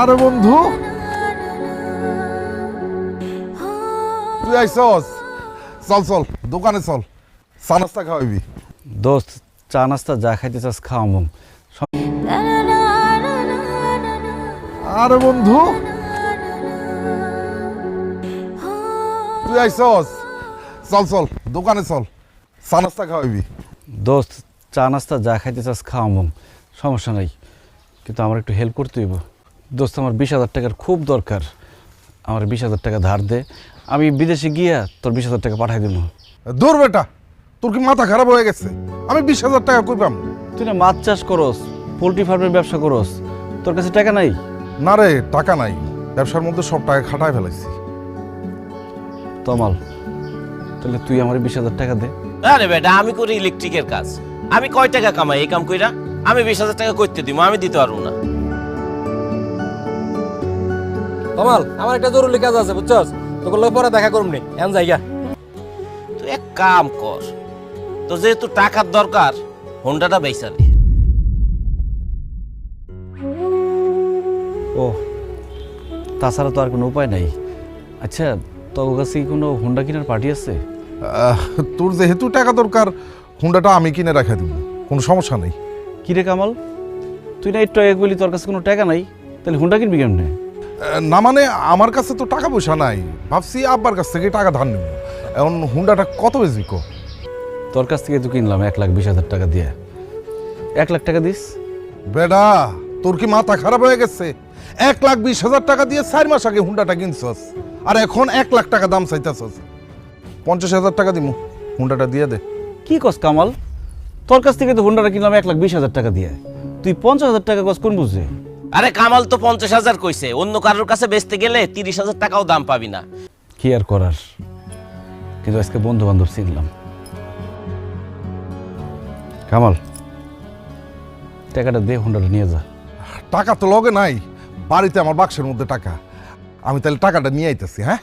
আরে বন্ধু, তুই আইসস? চল চল, দোকানে চল, চা নাস্তা খাওয়াবি। দোস্ত, চা নাস্তা যা খাইতে চাস খাওয়াবো। আরে বন্ধু, তুই আইসস? চল চল, দোকানে চল, চা নাস্তা খাওয়াবি। দোস্ত, চা নাস্তা যা খাইতে চাস খাওয়াবো, সমস্যা নাই, কিন্তু আমার একটু হেল্প করতে হইব। দোস্ত, আমার 20,000 টাকার খুব দরকার। আমার 20,000 টাকা ধার দে, আমি বিদেশে গিয়া তোর 20,000 টাকা পাঠাই দেবো। দূর বেটা, তোর কি মাথা খারাপ হয়ে গেছে? আমি 20,000 টাকা কই পাম? তুই না মাছ চাষ করস, পোলট্রি ফার্মের ব্যবসা করস, তোর কাছে টাকা নাই? না রে, টাকা নাই, ব্যবসার মধ্যে সব টাকা খাটায় ফেলাইছি। তমাল, তাহলে তুই আমার 20,000 টাকা দে। আরে বেটা, আমি করি ইলেকট্রিকের কাজ, আমি কয় টাকা কামাই এই কাম কইরা? আমি 20,000 টাকা করতে দিব, আমি দিতে পারবো না। কমাল, আমার একটা জরুরি কাজ আছে, বুঝছস? তোকে লই পরে দেখা করুম নি, এন জায়গা। তুই এক কাম কর, তোর যেহেতু টাকার দরকার, হোন্ডাটা বেচা দে। ও, তাছাড়া তো আর কোনো উপায় নাই। আচ্ছা, তোর কাছে কি কোনো হোন্ডা কেনার পার্টি আছে? তোর যেহেতু টাকা দরকার, হুন্ডাটা আমি কিনে রাখা দিব, কোনো সমস্যা নেই। কিরে কামাল, তুই না একটু আগে বলি তোর কাছে কোনো টাকা নাই, তাহলে হোন্ডা কিনবি কেমনে? না মানে, আমার কাছে তো টাকা পয়সা নাই, ভাবছি আব্বার কাছ থেকে টাকা ধার নেব। এখন হুন্ডাটা কত বেশি কো? তোর কাছ থেকে তো কিনলাম 1,20,000 টাকা দিয়ে। 1 লাখ টাকা দিস? বেডা, তোর কি মাথা খারাপ হয়ে গেছে? 1,20,000 টাকা দিয়ে 4 মাস আগে হুন্ডাটা কিনছস, আর এখন 1 লাখ টাকা দাম চাইতেছস। 50,000 টাকা দিমু, হুন্ডাটা দিয়ে দে। কি কস কামাল, তোর কাছ থেকে তো হোন্ডাটা কিনলাম 1,20,000 টাকা দিয়ে, তুই 50,000 টাকা কস কোন বুঝে? আরে কামাল তো 50,000 কইছে, অন্য কারোর কাছে বেচতে গেলে 30,000 টাকাও দাম পাবি না। কি আর করার, কিন্তু আজকে বন্ধু বান্ধব চিনলাম। কামাল, টাকাটা দে, হোন্ডাটা নিয়ে যা। টাকা তো লগে নাই, বাড়িতে আমার বাক্সের মধ্যে টাকা। আমি তাহলে টাকাটা নিয়ে আইতেছি। হ্যাঁ,